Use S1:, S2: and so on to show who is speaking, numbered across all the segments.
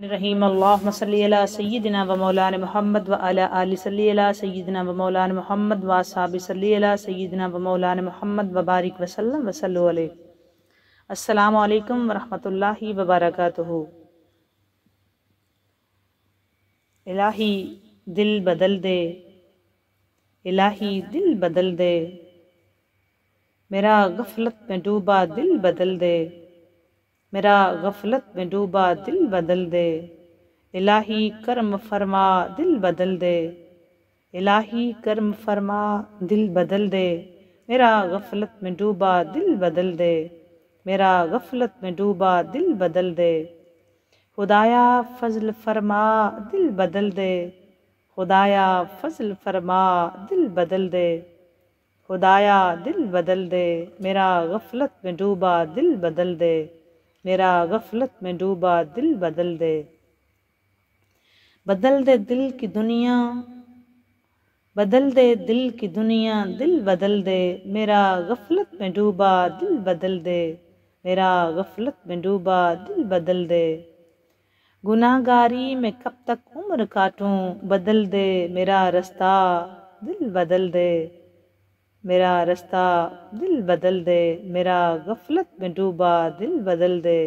S1: رحیم اللہم صلی علی سیدنا و مولانا محمد و علی آل صلی علی سیدنا و مولانا محمد و اصحاب صلی علی سیدنا و مولانا محمد و بارک وسلم وصلو علیہ۔ السلام علیکم ورحمۃ اللہ وبرکاتہ۔ الہی دل بدل دے، الہی دل بدل دے، میرا غفلت میں ڈوبا دل بدل دے، میرا غفلت میں ڈوبا دل بدل دے، الہی کرم فرما دل بدل دے، الہی کرم فرما دل بدل دے، میرا غفلت میں ڈوبا دل بدل دے، میرا غفلت میں ڈوبا دل بدل دے، خدایا فضل فرما دل بدل دے، خدایا فضل فرما دل بدل دے، خدایا دل بدل دے، میرا غفلت میں ڈوبا دل بدل دے، میرا غفلت میں ڈوبا دل بدل دے، بدل دے دل کی دنیا، بدل دے دل کی دنیا، دل بدل دے، میرا غفلت میں ڈوبا دل بدل دے، میرا غفلت میں ڈوبا دل بدل دے، گناہ گاری میں کب تک عمر کاٹوں، بدل دے میرا رستہ دل بدل دے، میرا رستہ دل بدل دے، میرا غفلت میں ڈوبا دل بدل دے،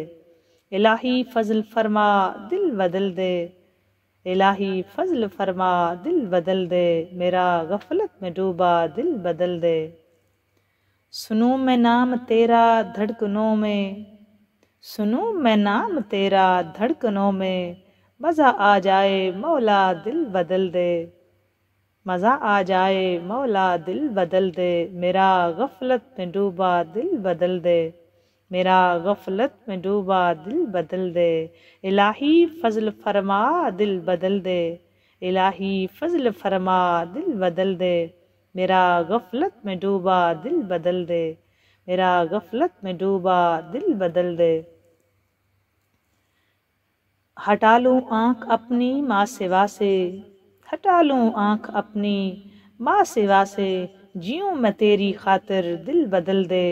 S1: الہی فضل فرما دل بدل دے، الہی فضل فرما دل بدل دے، میرا غفلت میں ڈوبا دل بدل دے، سنوں میں نام تیرا دھڑکنوں میں، سنوں میں نام تیرا دھڑکنوں میں، مزہ آ جائے مولا دل بدل دے، مزہ آ جائے مولا دل بدل دے، میرا غفلت میں ڈوبا دل بدل دے، میرا غفلت میں ڈوبا دل بدل دے، الہی فضل فرما دل بدل دے، الہی فضل فرما دل بدل دے، میرا غفلت میں ڈوبا دل بدل دے، میرا غفلت میں ڈوبا دل بدل دے، ہٹا لوں آنکھ اپنی ماں سوا سے، ہٹا لوں آنکھ اپنی ماں سوا سے، جیوں میں تیری خاطر دل بدل دے،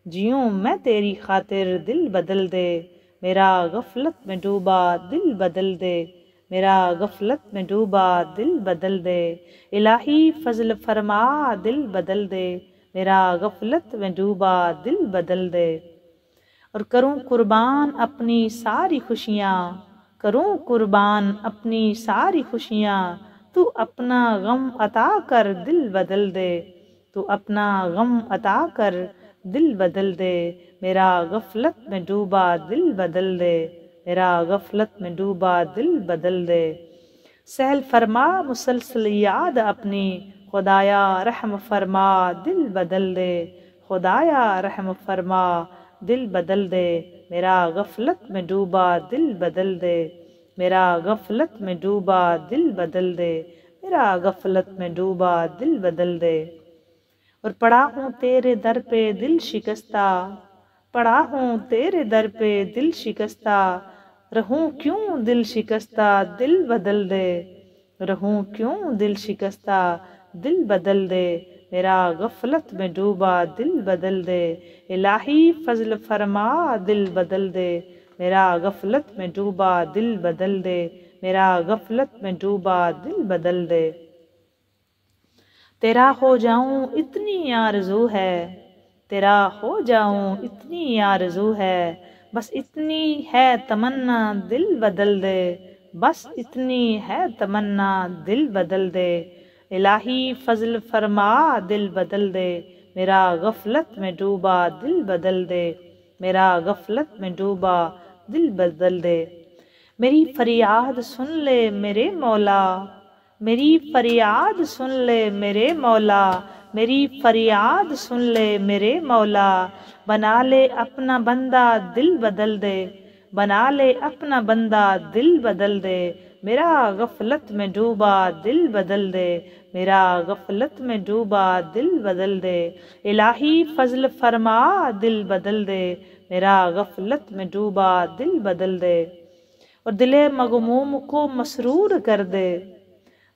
S1: جیوں میں تیری خاطر دل بدل دے، میرا غفلت میں ڈوبا دل بدل دے، میرا غفلت میں ڈوبا دل بدل دے، الہی فضل فرما دل بدل دے، میرا غفلت میں ڈوبا دل بدل دے، اور کروں قربان اپنی ساری خوشیاں، کروں قربان اپنی ساری خوشیاں، تو اپنا غم عطا کر دل بدل دے، تو اپنا غم عطا کر دل بدل دے، میرا غفلت میں ڈوبا دل بدل دے، میرا غفلت میں ڈوبا دل بدل دے، سہل فرما مسلسل یاد اپنی، خدایا رحم فرما دل بدل دے، خدایا رحم فرما دل بدل دے، میرا غفلت میں ڈوبا دل بدل دے، میرا غفلت میں ڈوبا دل بدل دے، میرا غفلت میں ڈوبا دل بدل دے، اور پڑا ہوں تیرے در پہ دل شکستہ، پڑا ہوں تیرے در پہ دل شکستہ، رہوں کیوں دل شکستہ دل بدل دے، رہوں کیوں دل شکستہ دل بدل دے، میرا غفلت میں ڈوبا دل بدل دے، الہی فضل فرما دل بدل دے، میرا غفلت میں ڈوبا دل بدل دے، میرا غفلت میں ڈوبا دل بدل دے، تیرا ہو جاؤں اتنی آرزو ہے، تیرا ہو جاؤں اتنی آرزو ہے، بس اتنی ہے تمنا دل بدل دے، بس اتنی ہے تمنا دل بدل دے، الہی فضل فرما دل بدل دے، میرا غفلت میں ڈوبا دل بدل دے، میرا غفلت میں ڈوبا دل بدل دے، میری فریاد سن لے میرے مولا، میری فریاد سن لے میرے مولا، میری فریاد سن لے میرے مولا، بنا لے اپنا بندہ دل بدل دے، بنا لے اپنا بندہ دل بدل دے، میرا غفلت میں ڈوبا دل بدل دے، میرا غفلت میں ڈوبا دل بدل دے، الہی فضل فرما دل بدل دے، میرا غفلت میں ڈوبا دل بدل دے، اور دل مغموم کو مسرور کر دے،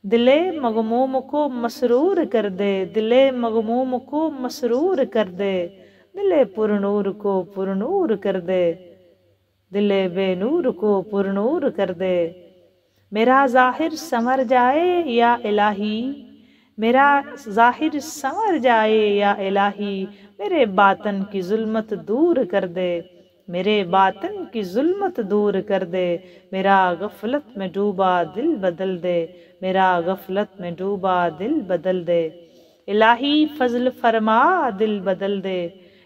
S1: دل مغموم کو مسرور کر دے، دل مغموم کو مسرور کر دے، دل پر نور کو پر نور کر دے، دل بے نور کو پرنور کر دے۔ میرا ظاہر سنور جائے یا الہی، میرا ظاہر سنور جائے یا الہی، میرے باطن کی ظلمت دور کر دے، میرے باطن کی ظلمت دور کر دے۔ میرا غفلت میں ڈوبا دل بدل دے، میرا غفلت میں ڈوبا دل بدل دے۔ الہی فضل فرما دل بدل دے،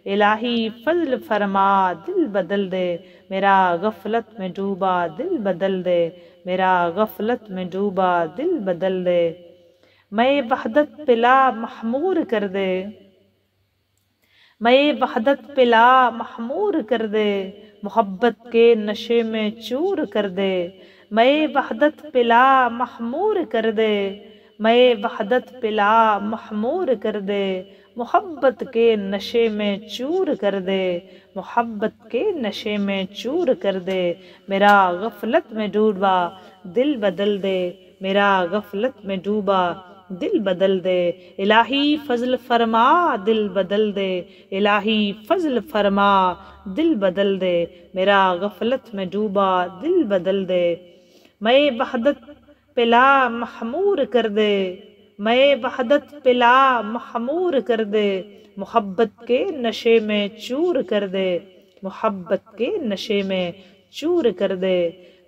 S1: الہی فضل فرما دل بدل دے۔ میرا غفلت میں ڈوبا دل بدل دے، میرا غفلت میں ڈوبا دل بدل دے۔ میں وحدت پلا محمور کر دے، میں وحدت پلا محمور کر دے، محبت کے نشے میں چور کر دے۔ میں وحدت پلا محمور کر دے، میں وحدت پلا محمور کر دے، محبت کے نشے میں چور کر دے، محبت کے نشے میں چور کر دے۔ میرا غفلت میں ڈوبا دل بدل دے، میرا غفلت میں ڈوبا دل بدل دے۔ الہی فضل فرما دل بدل دے، الہی فضل فرما دل بدل دے۔ میرا غفلت میں ڈوبا دل بدل دے۔ میں وحدت پلا محمور کر دے، میں وحدت پلا محمور کر دے، محبت کے نشے میں چور کر دے، محبت کے نشے میں چور کر دے۔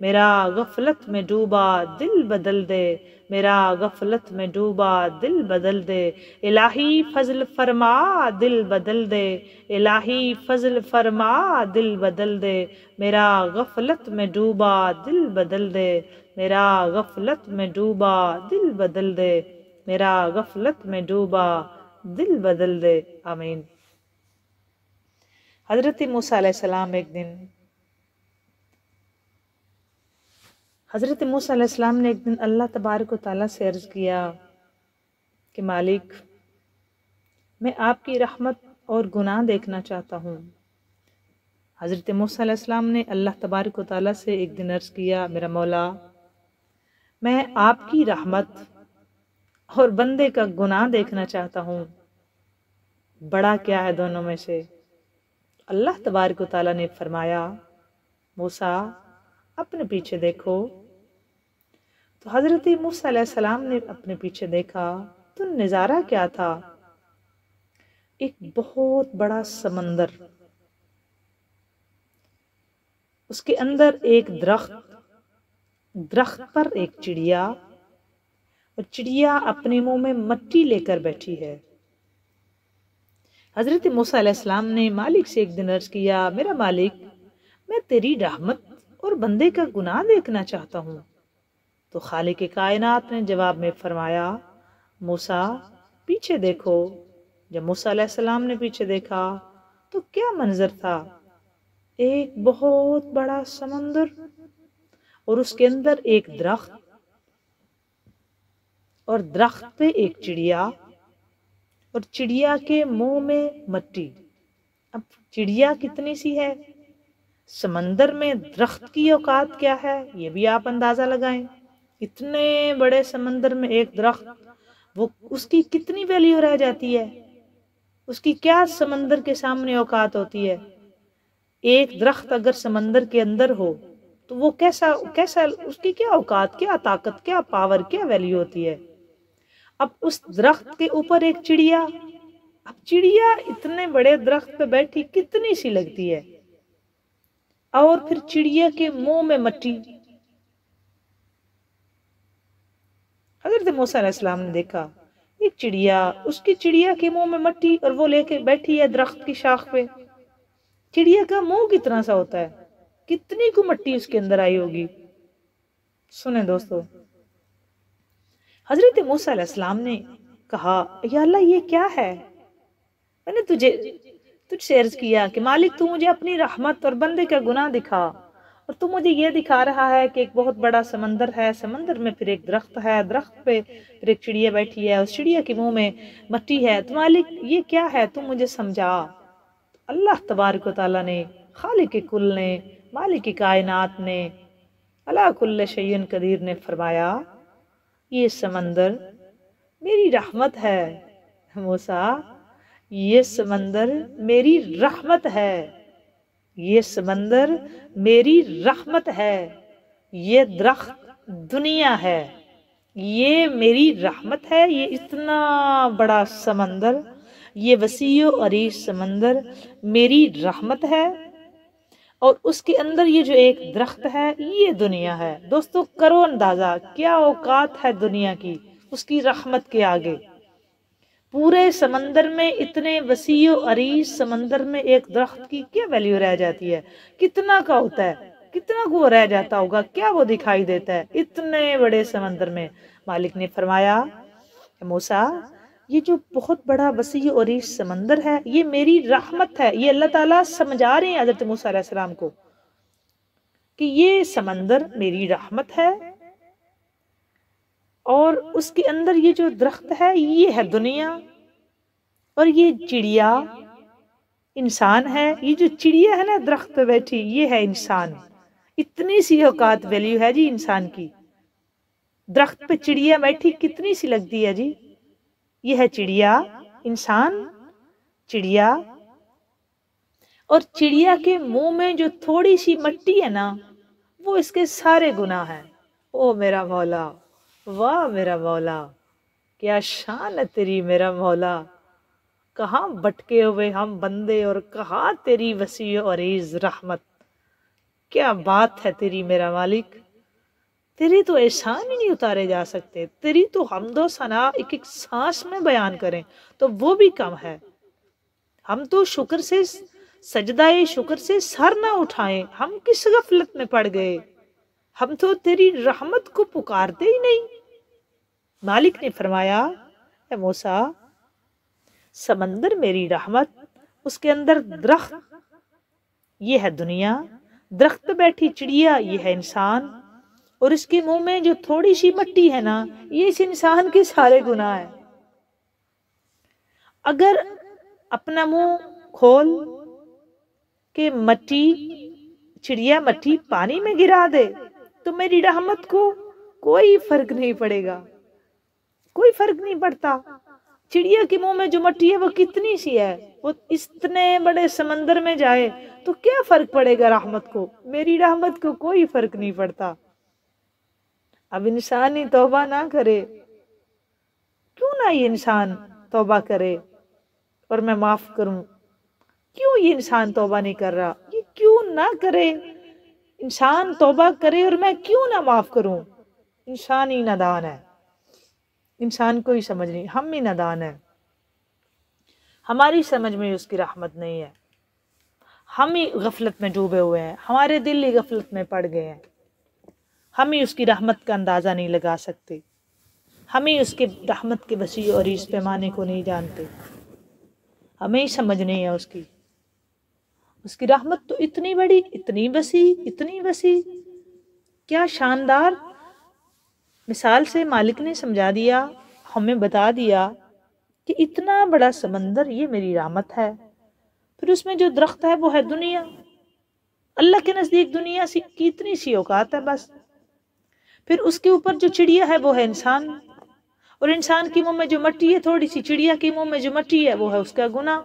S1: میرا غفلت میں ڈوبا دل بدل دے، میرا غفلت میں ڈوبا دل بدل دے۔ الہی فضل فرما دل بدل دے، الہی فضل فرما دل بدل دے۔ میرا غفلت میں ڈوبا دل بدل دے، میرا غفلت میں ڈوبا دل بدل دے، میرا غفلت میں ڈوبا دل بدل دے۔ آمین۔ حضرت موسیٰ علیہ السلام حضرت موسیٰ علیہ السلام نے ایک دن اللہ تبارک و تعالیٰ سے عرض کیا کہ مالک، میں آپ کی رحمت اور گناہ دیکھنا چاہتا ہوں۔ حضرت موسیٰ علیہ السلام نے اللہ تبارک و تعالیٰ سے ایک دن عرض کیا، میرا مولا، میں آپ کی رحمت اور بندے کا گناہ دیکھنا چاہتا ہوں، بڑا کیا ہے دونوں میں سے؟ اللہ تبارک و تعالیٰ نے فرمایا، موسیٰ اپنے پیچھے دیکھو۔ تو حضرت موسیٰ علیہ السلام نے اپنے پیچھے دیکھا تو نظارہ کیا تھا؟ ایک بہت بڑا سمندر، اس کے اندر ایک درخت، درخت پر ایک چڑیا، اور چڑیا اپنے منہ میں مٹی لے کر بیٹھی ہے۔ حضرت موسیٰ علیہ السلام نے مالک سے ایک دن عرض کیا، میرا مالک، میں تیری رحمت اور بندے کا گناہ دیکھنا چاہتا ہوں۔ تو خالق کائنات نے جواب میں فرمایا، موسیٰ پیچھے دیکھو۔ جب موسیٰ علیہ السلام نے پیچھے دیکھا تو کیا منظر تھا؟ ایک بہت بڑا سمندر اور اس کے اندر ایک درخت، اور درخت پہ ایک چڑیا، اور چڑیا کے منہ میں مٹی۔ اب چڑیا کتنی سی ہے؟ سمندر میں درخت کی اوقات کیا ہے یہ بھی آپ اندازہ لگائیں۔ اتنے بڑے سمندر میں ایک درخت، وہ اس کی کتنی ویلیو رہ جاتی ہے؟ اس کی کیا سمندر کے سامنے اوقات ہوتی ہے؟ ایک درخت اگر سمندر کے اندر ہو تو وہ کیسا اس کی کیا اوقات، کیا طاقت، کیا پاور، کیا ویلیو ہوتی ہے؟ اب اس درخت کے اوپر ایک چڑیا، اب چڑیا اتنے بڑے درخت پہ بیٹھی کتنی سی لگتی ہے؟ اور پھر چڑیا کے منہ میں مٹی۔ حضرت موسیٰ علیہ السلام نے دیکھا ایک چڑیا، اس کی چڑیا کے منہ میں مٹی، اور وہ لے کے بیٹھی ہے درخت کی شاخ پہ۔ چڑیا کا منہ کتنا سا ہوتا ہے؟ کتنی کو مٹی اس کے اندر آئی ہوگی؟ سنیں دوستو، حضرت موسیٰ علیہ السلام نے کہا، یا اللہ یہ کیا ہے؟ میں نے تجھ سے عرض کیا کہ مالک، تو مجھے اپنی رحمت اور بندے کا گناہ دکھا، اور تو مجھے یہ دکھا رہا ہے کہ ایک بہت بڑا سمندر ہے، سمندر میں پھر ایک درخت ہے، درخت پہ پھر ایک چڑیا بیٹھی ہے، اس چڑیا کے منہ میں مٹی ہے۔ تو مالک یہ کیا ہے؟ تو مجھے سمجھا۔ اللہ تبارک و تعالیٰ نے، خالق کل نے، مالک کائنات نے، علی کل شیء قدیر نے فرمایا، یہ سمندر میری رحمت ہے موسیٰ، یہ سمندر میری رحمت ہے، یہ سمندر میری رحمت ہے، یہ درخت دنیا ہے، یہ میری رحمت ہے۔ یہ اتنا بڑا سمندر، یہ وسیع و عریض سمندر میری رحمت ہے، اور اس کے اندر یہ جو ایک درخت ہے یہ دنیا ہے۔ دوستو کرو اندازہ کیا اوقات ہے دنیا کی اس کی رحمت کے آگے۔ پورے سمندر میں، اتنے وسیع و عریض سمندر میں ایک درخت کی کیا ویلیو رہ جاتی ہے؟ کتنا کا ہوتا ہے، کتنا کو وہ رہ جاتا ہوگا، کیا وہ دکھائی دیتا ہے اتنے بڑے سمندر میں؟ مالک نے فرمایا موسیٰ یہ جو بہت بڑا وسیع و عریض سمندر ہے یہ میری رحمت ہے۔ یہ اللہ تعالیٰ سمجھا رہے ہیں حضرت موسیٰ علیہ السلام کو کہ یہ سمندر میری رحمت ہے، اور اس کے اندر یہ جو درخت ہے یہ ہے دنیا، اور یہ چڑیا انسان ہے۔ یہ جو چڑیا ہے نا درخت پہ بیٹھی یہ ہے انسان۔ اتنی سی اوقات ویلیو ہے جی انسان کی۔ درخت پہ چڑیا بیٹھی کتنی سی لگتی ہے جی؟ یہ ہے چڑیا، انسان، چڑیا، اور چڑیا کے منہ میں جو تھوڑی سی مٹی ہے نا وہ اس کے سارے گناہ ہیں۔ او میرا مولا، واہ میرا مولا، کیا شان ہے تیری میرا مولا، کہاں بٹکے ہوئے ہم بندے اور کہاں تیری وسیع و عریض رحمت۔ کیا بات ہے تیری میرا مالک، تیری تو احسان ہی نہیں اتارے جا سکتے، تیری تو حمد و ثنا ایک ایک سانس میں بیان کریں تو وہ بھی کم ہے۔ ہم تو شکر سے سجدہ شکر سے سر نہ اٹھائیں، ہم کس غفلت میں پڑ گئے، ہم تو تیری رحمت کو پکارتے ہی نہیں۔ مالک نے فرمایا اے موسیٰ سمندر میری رحمت، اس کے اندر درخت یہ ہے دنیا، درخت پہ بیٹھی چڑیا یہ ہے انسان، اور اس کے منہ میں جو تھوڑی سی مٹی ہے نا یہ اس انسان کے سارے گناہ ہیں۔ اگر اپنا منہ کھول کہ مٹی چڑیا مٹی پانی میں گرا دے تو میری رحمت کو کوئی فرق نہیں پڑے گا، کوئی فرق نہیں پڑتا۔ چڑیا کے منہ میں جو مٹی ہے وہ کتنی سی ہے، وہ اتنے بڑے سمندر میں جائے تو کیا فرق پڑے گا رحمت کو؟ میری رحمت کو کوئی فرق نہیں پڑتا۔ اب انسان ہی توبہ نہ کرے، کیوں نہ یہ انسان توبہ کرے اور میں معاف کروں؟ کیوں یہ انسان توبہ نہیں کر رہا؟ یہ کیوں نہ کرے انسان توبہ کرے اور میں کیوں نہ معاف کروں؟ انسان ہی نادان ہے، انسان کوئی سمجھ نہیں، ہم ہی نادان ہیں، ہماری سمجھ میں اس کی رحمت نہیں ہے، ہم ہی غفلت میں ڈوبے ہوئے ہیں، ہمارے دل ہی غفلت میں پڑ گئے ہیں، ہم ہی اس کی رحمت کا اندازہ نہیں لگا سکتے، ہم ہی اس کے رحمت کے وسیع اور اس پیمانے کو نہیں جانتے، ہمیں ہی سمجھ نہیں ہے اس کی رحمت تو اتنی بڑی، اتنی وسیع، اتنی وسیع۔ کیا شاندار مثال سے مالک نے سمجھا دیا، ہمیں بتا دیا کہ اتنا بڑا سمندر یہ میری رحمت ہے، پھر اس میں جو درخت ہے وہ ہے دنیا۔ اللہ کے نزدیک دنیا کی اتنی سی اوقات ہے بس، پھر اس کے اوپر جو چڑیا ہے وہ ہے انسان، اور انسان کے منہ میں جو مٹی ہے تھوڑی سی، چڑیا کے منہ میں جو مٹی ہے وہ ہے اس کا گناہ۔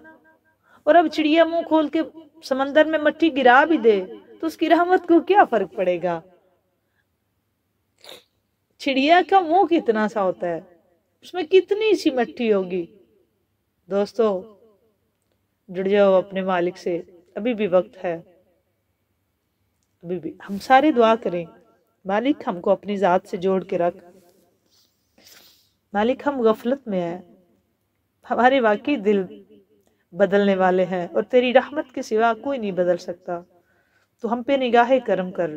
S1: اور اب چڑیا منہ کھول کے سمندر میں مٹی گرا بھی دے تو اس کی رحمت کو کیا فرق پڑے گا؟ چڑیا کا منہ کتنا سا ہوتا ہے، اس میں کتنی سی مٹی ہوگی۔ دوستو جڑ جاؤ اپنے مالک سے، ابھی بھی وقت ہے، ابھی بھی ہم سارے دعا کریں مالک ہم کو اپنی ذات سے جوڑ کے رکھ۔ مالک ہم غفلت میں ہیں، ہمارے واقعی دل بدلنے والے ہیں اور تیری رحمت کے سوا کوئی نہیں بدل سکتا۔ تو ہم پہ نگاہ کرم کر،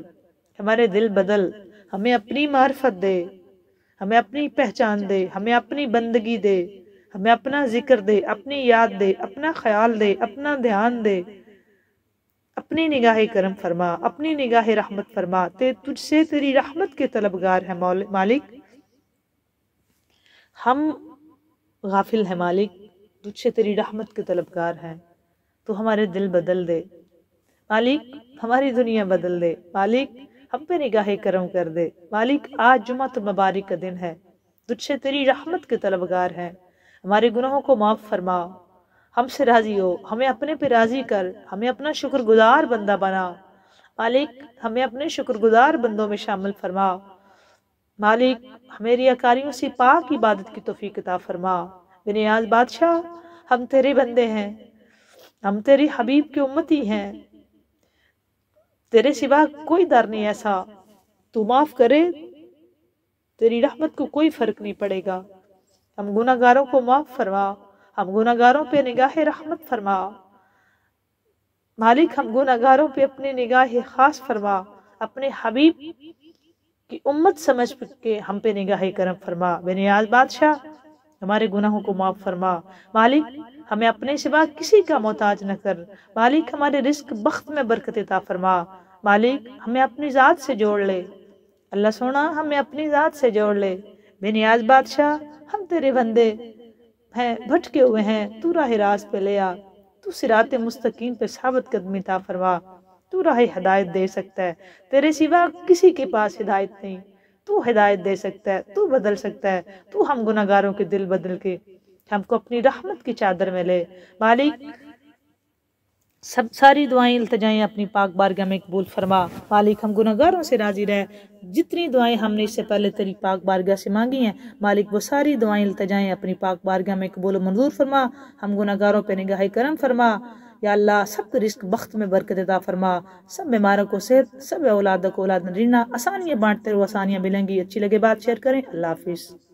S1: ہمارے دل بدل، ہمیں اپنی معرفت دے، ہمیں اپنی پہچان دے، ہمیں اپنی بندگی دے، ہمیں اپنا ذکر دے، اپنی یاد دے، اپنا خیال دے، اپنا دھیان دے، اپنی نگاہ کرم فرما، اپنی نگاہ رحمت فرما۔ تجھ سے تیری رحمت کے طلبگار ہیں مالک، ہم غافل ہیں مالک، تجھ سے تیری رحمت کے طلبگار ہیں، تو ہمارے دل بدل دے مالک، ہماری دنیا بدل دے مالک، ہم پہ نگاہ کرم کر دے مالک۔ آج جمعہ المبارک کا دن ہے، تجھ سے تیری رحمت کے طلبگار ہیں، ہمارے گناہوں کو معاف فرما، ہم سے راضی ہو، ہمیں اپنے پہ راضی کر، ہمیں اپنا شکر گزار بندہ بنا۔ مالک ہمیں اپنے شکر گزار بندوں میں شامل فرما۔ مالک ہمیں ریاکاریوں سے پاک عبادت کی توفیق عطا فرما۔ بے نیاز بادشاہ ہم تیرے بندے ہیں، ہم تیری حبیب کی امتی ہیں، تیرے سوا کوئی در نہیں ایسا، تو معاف کرے، تیری رحمت کو کوئی فرق نہیں پڑے گا۔ ہم گناہ گاروں کو معاف فرما، ہم گناہ گاروں پہ نگاہ رحمت فرما۔ مالک ہم گناہ گاروں پہ اپنی نگاہ خاص فرما، اپنے حبیب کی امت سمجھ کے ہم پہ نگاہ کرم فرما۔ بے نیاز بادشاہ ہمارے گناہوں کو معاف فرما۔ مالک ہمیں اپنے سوا کسی کا محتاج نہ کر۔ مالک ہمارے رزق بخت میں برکت عطا فرما۔ مالک ہمیں اپنی ذات سے جوڑ لے، اللہ سونا ہمیں اپنی ذات سے جوڑ لے۔ بے نیاز بادشاہ ہم تیرے بندے ہیں، بھٹکے ہوئے ہیں، تو راہ راست پہ لے آ، تو صراط مستقیم پہ ثابت قدمی عطا فرما۔ تو راہ ہدایت دے سکتا ہے، تیرے سوا کسی کے پاس ہدایت نہیں، تو ہدایت دے سکتا ہے، تو بدل سکتا ہے، تو ہم گناہ گاروں کے دل بدل کے ہم کو اپنی رحمت کی چادر میں لے۔ مالک ساری دعائیں التجائیں اپنی پاک بارگاہ میں قبول فرما۔ مالک ہم گناہ گاروں سے راضی رہ، جتنی دعائیں ہم نے اس سے پہلے تیری پاک بارگاہ سے مانگی ہیں مالک وہ ساری دعائیں التجائیں اپنی پاک بارگاہ میں قبول و منظور فرما۔ ہم گناہ گاروں پہ نگاہ کرم فرما۔ یا اللہ سب کو رزق بخت میں برکت عطا فرما، سب بیماروں کو صحت، سب اولادوں کو اولاد نرینہ، آسانیاں بانٹتے رہو، آسانیاں ملیں گی۔ اچھی لگے بات شیئر کریں۔ اللہ حافظ۔